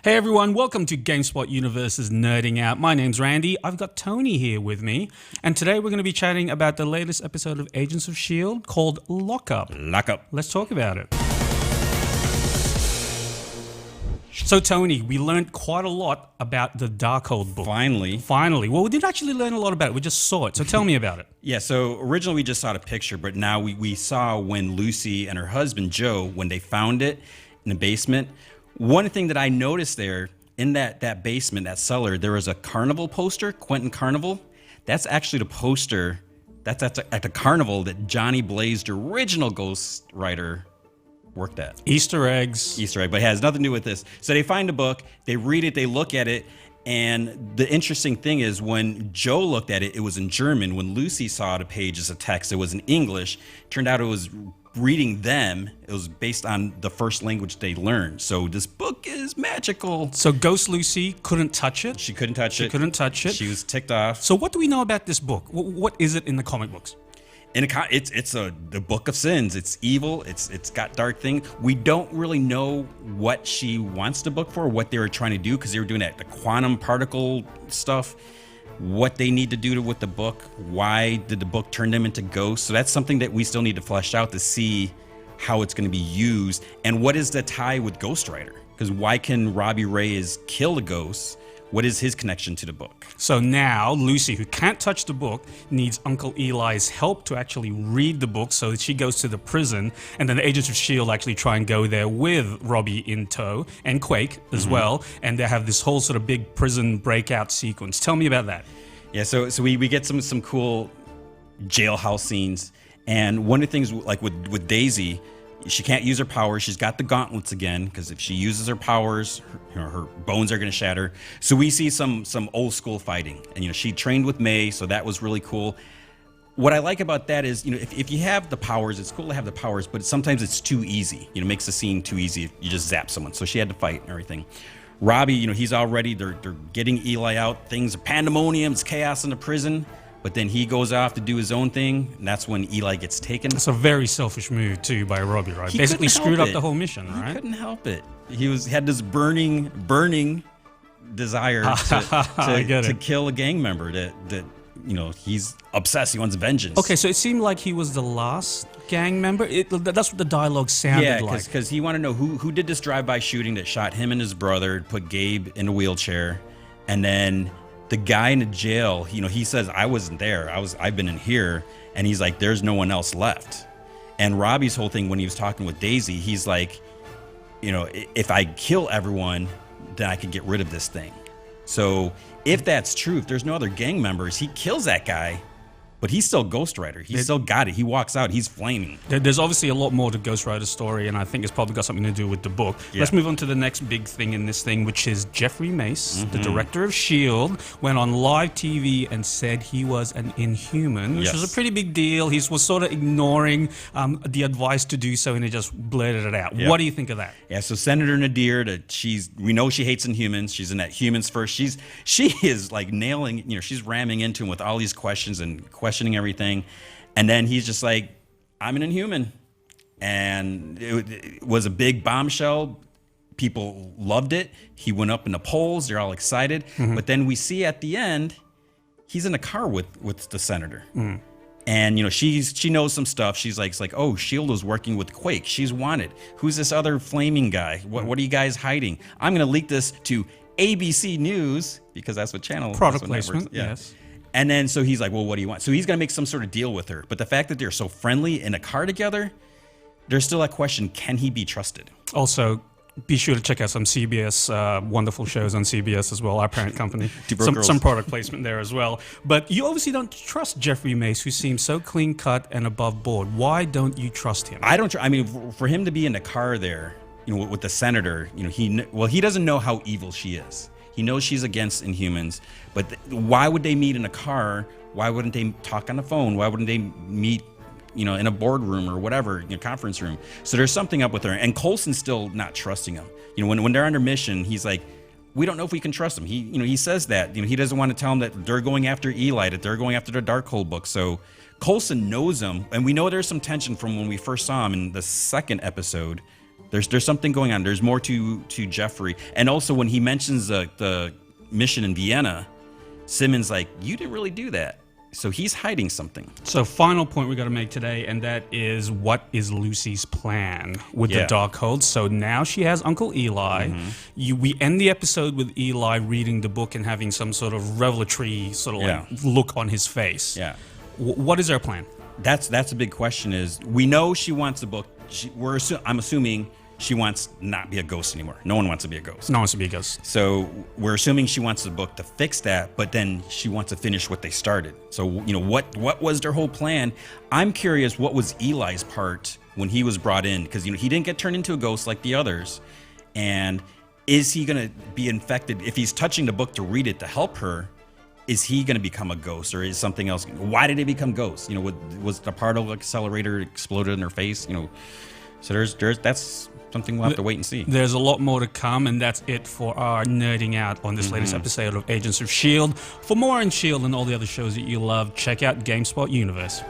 Hey everyone, welcome to GameSpot Universe's Nerding Out. My name's Randy. I've got Tony here with me, and today we're going to be chatting about the latest episode of Agents of S.H.I.E.L.D. called Lockup. Lockup. Let's talk about it. So Tony, we learned quite a lot about the Darkhold book. Finally. Well, we didn't actually learn a lot about it. We just saw it. So tell me about it. Yeah, so originally we just saw the picture, but now we saw when Lucy and her husband, Joe, when they found it in the basement. One thing that I noticed there, in that basement, that cellar, there was a carnival poster, Quentin Carnival. That's actually the poster that's at the carnival that Johnny Blaze, the original Ghost Rider, worked at. Easter eggs. Easter egg, but it has nothing to do with this. So they find the book, they read it, they look at it, and the interesting thing is when Joe looked at it, it was in German. When Lucy saw the page as a text, it was in English. Turned out it was reading them. It was based on the first language they learned. So this book is magical. So Ghost Lucy couldn't touch it. She couldn't touch it. She couldn't touch it. She was ticked off. So what do we know about this book? What is it in the comic books? It's the book of sins. It's evil. It's got dark things. We don't really know what she wants the book for, what they were trying to do, because they were doing the quantum particle stuff. What they need to do with the book. Why did the book turn them into ghosts? So that's something that we still need to flesh out to see how it's going to be used, and what is the tie with Ghost Rider? Because why can Robbie Reyes kill the ghosts? What is his connection to the book? So now Lucy, who can't touch the book, needs Uncle Eli's help to actually read the book, so that she goes to the prison, and then the Agents of S.H.I.E.L.D. actually try and go there with Robbie in tow, and Quake as well, and they have this whole sort of big prison breakout sequence. Tell me about that. Yeah, so we get some cool jailhouse scenes, and one of the things, like with Daisy, she can't use her powers. She's got the gauntlets again, because if she uses her powers, her bones are going to shatter. So we see some old school fighting, and she trained with May, so that was really cool. What I like about that is, if you have the powers, it's cool to have the powers, but sometimes it's too easy. It makes the scene too easy if you just zap someone. So she had to fight and everything. Robbie, he's already, they're getting Eli out. Things are pandemonium, it's chaos in the prison. But then he goes off to do his own thing, and that's when Eli gets taken. It's a very selfish move too by Robbie, right? He basically screwed up the whole mission, right? He couldn't help it. He had this burning desire to kill a gang member that he's obsessed. He wants vengeance. Okay, so it seemed like he was the last gang member. That's what the dialogue sounded like. Yeah, because he wanted to know who did this drive-by shooting that shot him and his brother, put Gabe in a wheelchair, and then the guy in the jail, he says, I wasn't there. I've been in here. And he's like, there's no one else left. And Robbie's whole thing when he was talking with Daisy, he's like, if I kill everyone, then I can get rid of this thing. So if that's true, if there's no other gang members, he kills that guy. But he's still Ghost Rider. He's still got it. He walks out. He's flaming. There's obviously a lot more to Ghost Rider's story, and I think it's probably got something to do with the book. Yeah. Let's move on to the next big thing in this thing, which is Jeffrey Mace, the director of S.H.I.E.L.D., went on live TV and said he was an Inhuman, which was a pretty big deal. He was sort of ignoring the advice to do so, and he just blurted it out. Yep. What do you think of that? Yeah, so Senator Nadir, we know she hates Inhumans. She's in that Humans First. She is like nailing, she's ramming into him with all these questions and questioning everything, and then he's just like, I'm an Inhuman. And it was a big bombshell. People loved it. He went up in the polls. They're all excited. But then we see at the end, he's in a car with the senator. And she knows some stuff. She's like, oh, S.H.I.E.L.D. was working with Quake. She's wanted. Who's this other flaming guy? What are you guys hiding? I'm going to leak this to ABC News, because that's what channel. Product placement, yes. And then so he's like, well, what do you want? So he's going to make some sort of deal with her. But the fact that they're so friendly in a car together, there's still that question, can he be trusted? Also, be sure to check out some CBS wonderful shows on CBS as well, our parent company. some product placement there as well. But you obviously don't trust Jeffrey Mace, who seems so clean-cut and above board. Why don't you trust him? I don't. I mean, for him to be in the car there, with the senator, he doesn't know how evil she is. He knows she's against Inhumans, but why would they meet in a car? Why wouldn't they talk on the phone? Why wouldn't they meet, in a boardroom or whatever, conference room? So there's something up with her. And Coulson's still not trusting him. When they're under mission, he's like, we don't know if we can trust him. He says that. He doesn't want to tell him that they're going after Eli, that they're going after the Darkhold book. So Coulson knows him, and we know there's some tension from when we first saw him in the second episode There's something going on. There's more to Jeffrey. And also when he mentions the mission in Vienna, Simmons like, you didn't really do that. So he's hiding something. So final point we got to make today, and that is, what is Lucy's plan with the Darkhold? So now she has Uncle Eli. We end the episode with Eli reading the book and having some sort of revelatory sort of like look on his face. Yeah. What is her plan? That's a big question. Is we know she wants the book. I'm assuming she wants not be a ghost anymore. No one wants to be a ghost. No one wants to be a ghost. So we're assuming she wants the book to fix that, but then she wants to finish what they started. So, what was their whole plan? I'm curious, what was Eli's part when he was brought in? Because, he didn't get turned into a ghost like the others. And is he going to be infected? If he's touching the book to read it to help her, is he going to become a ghost, or is something else? Why did he become ghost? Was the particle accelerator exploded in her face? So that's something we'll have to wait and see. There's a lot more to come, and that's it for our nerding out on this latest episode of Agents of S.H.I.E.L.D. For more on S.H.I.E.L.D. and all the other shows that you love, check out GameSpot Universe.